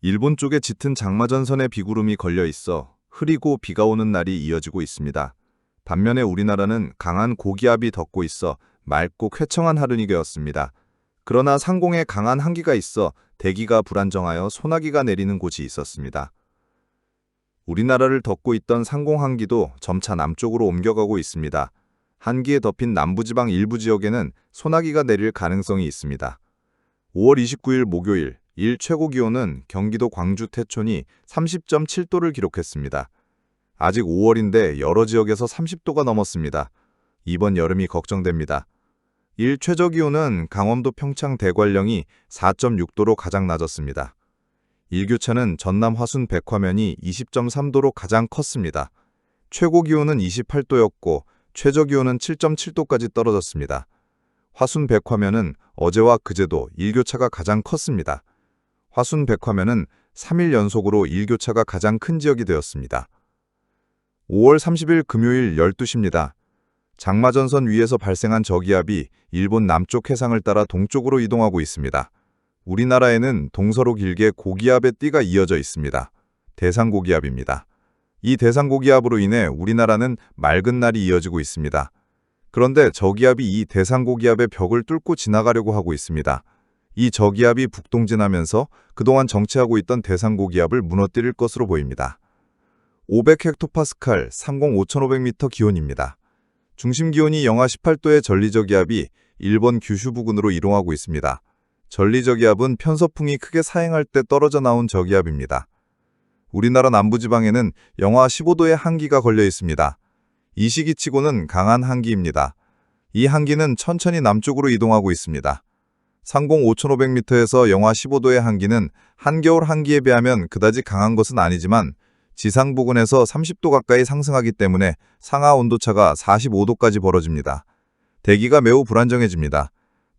일본 쪽에 짙은 장마전선에 비구름이 걸려 있어 흐리고 비가 오는 날이 이어지고 있습니다. 반면에 우리나라는 강한 고기압이 덮고 있어 맑고 쾌청한 하루이 되었습니다. 그러나 상공에 강한 한기가 있어 대기가 불안정하여 소나기가 내리는 곳이 있었습니다. 우리나라를 덮고 있던 상공 한기도 점차 남쪽으로 옮겨가고 있습니다. 한기에 덮인 남부지방 일부 지역에는 소나기가 내릴 가능성이 있습니다. 5월 29일 목요일, 일 최고 기온은 경기도 광주 태촌이 30.7도를 기록했습니다. 아직 5월인데 여러 지역에서 30도가 넘었습니다. 이번 여름이 걱정됩니다. 일 최저 기온은 강원도 평창 대관령이 4.6도로 가장 낮았습니다. 일교차는 전남 화순 백화면이 20.3도로 가장 컸습니다. 최고 기온은 28도였고 최저 기온은 7.7도까지 떨어졌습니다. 화순 백화면은 어제와 그제도 일교차가 가장 컸습니다. 화순 백화면은 3일 연속으로 일교차가 가장 큰 지역이 되었습니다. 5월 30일 금요일 12시입니다. 장마전선 위에서 발생한 저기압이 일본 남쪽 해상을 따라 동쪽으로 이동하고 있습니다. 우리나라에는 동서로 길게 고기압의 띠가 이어져 있습니다. 대상고기압입니다. 이 대상고기압으로 인해 우리나라는 맑은 날이 이어지고 있습니다. 그런데 저기압이 이 대상고기압의 벽을 뚫고 지나가려고 하고 있습니다. 이 저기압이 북동진하면서 그동안 정체하고 있던 대상고기압을 무너뜨릴 것으로 보입니다. 500헥토파스칼, 상공 5,500m 기온입니다. 중심 기온이 영하 18도의 전리저기압이 일본 규슈 부근으로 이동하고 있습니다. 전리저기압은 편서풍이 크게 사행할 때 떨어져 나온 저기압입니다. 우리나라 남부지방에는 영하 15도의 한기가 걸려 있습니다. 이 시기치고는 강한 한기입니다. 이 한기는 천천히 남쪽으로 이동하고 있습니다. 상공 5,500m에서 영하 15도의 한기는 한겨울 한기에 비하면 그다지 강한 것은 아니지만 지상 부근에서 30도 가까이 상승하기 때문에 상하 온도차가 45도까지 벌어집니다. 대기가 매우 불안정해집니다.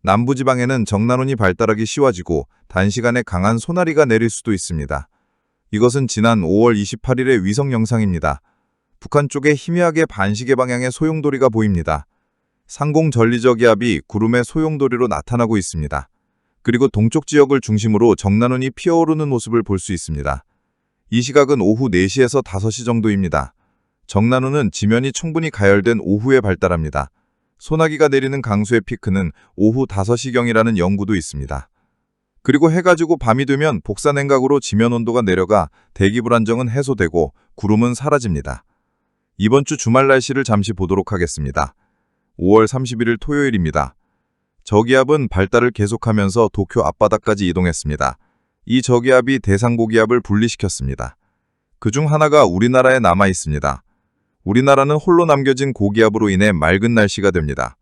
남부지방에는 정난운이 발달하기 쉬워지고 단시간에 강한 소나리가 내릴 수도 있습니다. 이것은 지난 5월 28일의 위성 영상입니다. 북한 쪽에 희미하게 반시계 방향의 소용돌이가 보입니다. 상공 전리저기압이 구름의 소용돌이로 나타나고 있습니다. 그리고 동쪽 지역을 중심으로 정난운이 피어오르는 모습을 볼 수 있습니다. 이 시각은 오후 4시에서 5시 정도입니다. 정난운은 지면이 충분히 가열된 오후에 발달합니다. 소나기가 내리는 강수의 피크는 오후 5시경이라는 연구도 있습니다. 그리고 해가 지고 밤이 되면 복사냉각으로 지면 온도가 내려가 대기 불안정은 해소되고 구름은 사라집니다. 이번 주 주말 날씨를 잠시 보도록 하겠습니다. 5월 31일 토요일입니다. 저기압은 발달을 계속하면서 도쿄 앞바다까지 이동했습니다. 이 저기압이 대상고기압을 분리시켰습니다. 그중 하나가 우리나라에 남아 있습니다. 우리나라는 홀로 남겨진 고기압으로 인해 맑은 날씨가 됩니다.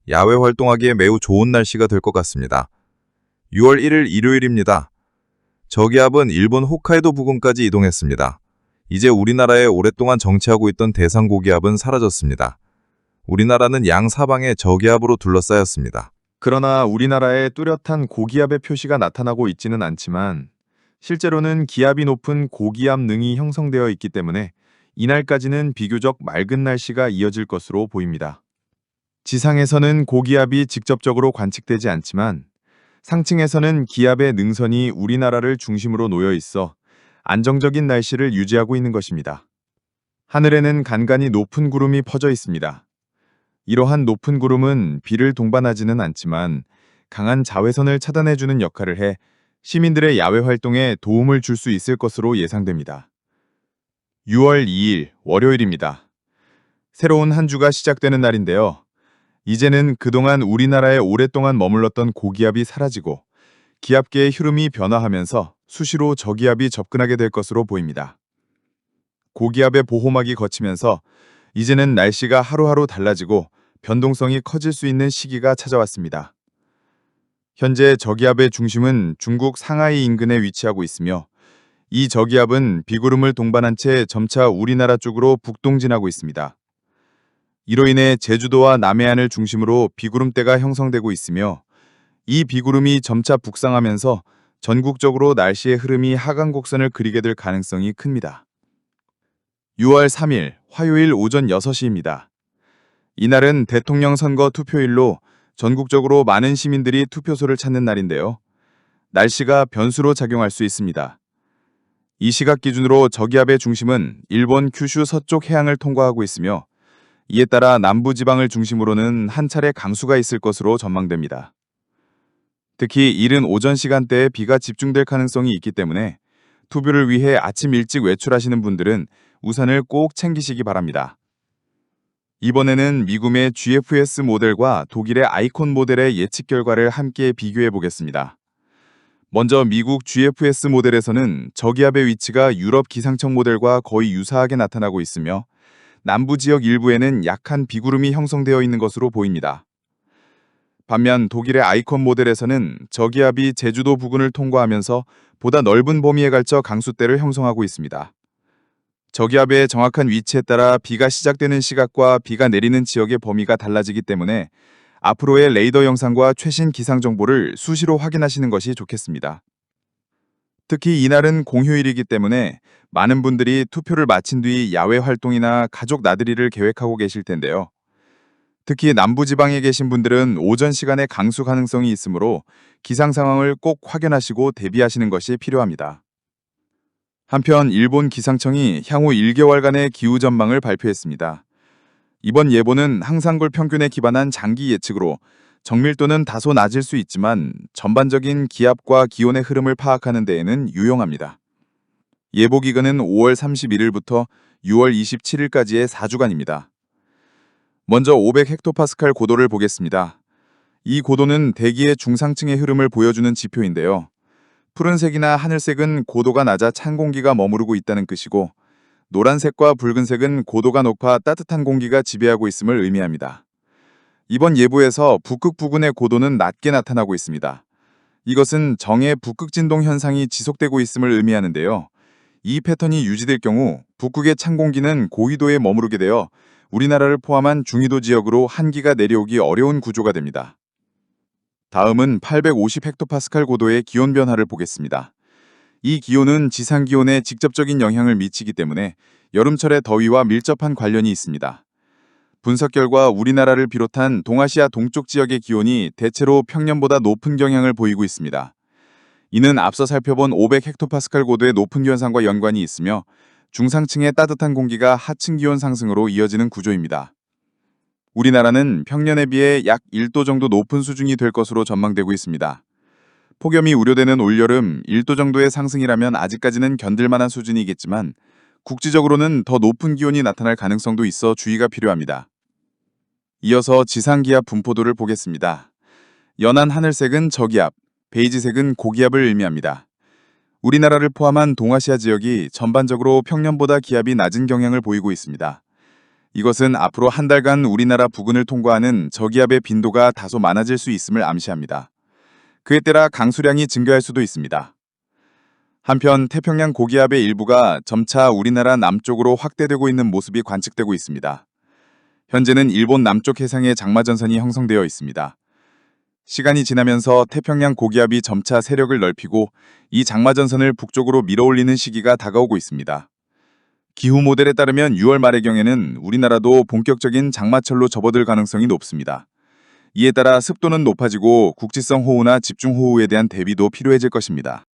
야외 활동하기에 매우 좋은 날씨가 될 것 같습니다. 6월 1일 일요일입니다. 저기압은 일본 홋카이도 부근까지 이동했습니다. 이제 우리나라에 오랫동안 정체하고 있던 대상고기압은 사라졌습니다. 우리나라는 양사방에 저기압으로 둘러싸였습니다. 그러나 우리나라에 뚜렷한 고기압의 표시가 나타나고 있지는 않지만 실제로는 기압이 높은 고기압 능이 형성되어 있기 때문에 이날까지는 비교적 맑은 날씨가 이어질 것으로 보입니다. 지상에서는 고기압이 직접적으로 관측되지 않지만 상층에서는 기압의 능선이 우리나라를 중심으로 놓여 있어 안정적인 날씨를 유지하고 있는 것입니다. 하늘에는 간간히 높은 구름이 퍼져 있습니다. 이러한 높은 구름은 비를 동반하지는 않지만 강한 자외선을 차단해주는 역할을 해 시민들의 야외 활동에 도움을 줄 수 있을 것으로 예상됩니다. 6월 2일 월요일입니다. 새로운 한 주가 시작되는 날인데요. 이제는 그동안 우리나라에 오랫동안 머물렀던 고기압이 사라지고 기압계의 흐름이 변화하면서 수시로 저기압이 접근하게 될 것으로 보입니다. 고기압의 보호막이 걷히면서 이제는 날씨가 하루하루 달라지고 변동성이 커질 수 있는 시기가 찾아왔습니다. 현재 저기압의 중심은 중국 상하이 인근에 위치하고 있으며 이 저기압은 비구름을 동반한 채 점차 우리나라 쪽으로 북동진하고 있습니다. 이로 인해 제주도와 남해안을 중심으로 비구름대가 형성되고 있으며 이 비구름이 점차 북상하면서 전국적으로 날씨의 흐름이 하강 곡선을 그리게 될 가능성이 큽니다. 6월 3일 화요일 오전 6시입니다. 이날은 대통령 선거 투표일로 전국적으로 많은 시민들이 투표소를 찾는 날인데요. 날씨가 변수로 작용할 수 있습니다. 이 시각 기준으로 저기압의 중심은 일본 큐슈 서쪽 해양을 통과하고 있으며 이에 따라 남부 지방을 중심으로는 한 차례 강수가 있을 것으로 전망됩니다. 특히 이른 오전 시간대에 비가 집중될 가능성이 있기 때문에 투뷰를 위해 아침 일찍 외출하시는 분들은 우산을 꼭 챙기시기 바랍니다. 이번에는 미국의 GFS 모델과 독일의 아이콘 모델의 예측 결과를 함께 비교해 보겠습니다. 먼저 미국 GFS 모델에서는 저기압의 위치가 유럽 기상청 모델과 거의 유사하게 나타나고 있으며 남부 지역 일부에는 약한 비구름이 형성되어 있는 것으로 보입니다. 반면 독일의 아이콘 모델에서는 저기압이 제주도 부근을 통과하면서 보다 넓은 범위에 걸쳐 강수대를 형성하고 있습니다. 저기압의 정확한 위치에 따라 비가 시작되는 시각과 비가 내리는 지역의 범위가 달라지기 때문에 앞으로의 레이더 영상과 최신 기상 정보를 수시로 확인하시는 것이 좋겠습니다. 특히 이날은 공휴일이기 때문에 많은 분들이 투표를 마친 뒤 야외 활동이나 가족 나들이를 계획하고 계실 텐데요. 특히 남부지방에 계신 분들은 오전 시간에 강수 가능성이 있으므로 기상 상황을 꼭 확인하시고 대비하시는 것이 필요합니다. 한편 일본 기상청이 향후 1개월간의 기후 전망을 발표했습니다. 이번 예보는 항상골 평균에 기반한 장기 예측으로 정밀도는 다소 낮을 수 있지만 전반적인 기압과 기온의 흐름을 파악하는 데에는 유용합니다. 예보 기간은 5월 31일부터 6월 27일까지의 4주간입니다. 먼저 500헥토파스칼 고도를 보겠습니다. 이 고도는 대기의 중상층의 흐름을 보여주는 지표인데요. 푸른색이나 하늘색은 고도가 낮아 찬 공기가 머무르고 있다는 뜻이고 노란색과 붉은색은 고도가 높아 따뜻한 공기가 지배하고 있음을 의미합니다. 이번 예보에서 북극 부근의 고도는 낮게 나타나고 있습니다. 이것은 정의 북극 진동 현상이 지속되고 있음을 의미하는데요. 이 패턴이 유지될 경우 북극의 찬 공기는 고위도에 머무르게 되어 우리나라를 포함한 중위도 지역으로 한기가 내려오기 어려운 구조가 됩니다. 다음은 850헥토파스칼 고도의 기온 변화를 보겠습니다. 이 기온은 지상 기온에 직접적인 영향을 미치기 때문에 여름철의 더위와 밀접한 관련이 있습니다. 분석 결과 우리나라를 비롯한 동아시아 동쪽 지역의 기온이 대체로 평년보다 높은 경향을 보이고 있습니다. 이는 앞서 살펴본 500헥토파스칼 고도의 높은 기온상과 연관이 있으며 중상층의 따뜻한 공기가 하층 기온 상승으로 이어지는 구조입니다. 우리나라는 평년에 비해 약 1도 정도 높은 수준이 될 것으로 전망되고 있습니다. 폭염이 우려되는 올여름 1도 정도의 상승이라면 아직까지는 견딜만한 수준이겠지만 국지적으로는 더 높은 기온이 나타날 가능성도 있어 주의가 필요합니다. 이어서 지상기압 분포도를 보겠습니다. 연한 하늘색은 저기압, 베이지색은 고기압을 의미합니다. 우리나라를 포함한 동아시아 지역이 전반적으로 평년보다 기압이 낮은 경향을 보이고 있습니다. 이것은 앞으로 한 달간 우리나라 부근을 통과하는 저기압의 빈도가 다소 많아질 수 있음을 암시합니다. 그에 따라 강수량이 증가할 수도 있습니다. 한편 태평양 고기압의 일부가 점차 우리나라 남쪽으로 확대되고 있는 모습이 관측되고 있습니다. 현재는 일본 남쪽 해상에 장마전선이 형성되어 있습니다. 시간이 지나면서 태평양 고기압이 점차 세력을 넓히고 이 장마전선을 북쪽으로 밀어올리는 시기가 다가오고 있습니다. 기후 모델에 따르면 6월 말의 경에는 우리나라도 본격적인 장마철로 접어들 가능성이 높습니다. 이에 따라 습도는 높아지고 국지성 호우나 집중호우에 대한 대비도 필요해질 것입니다.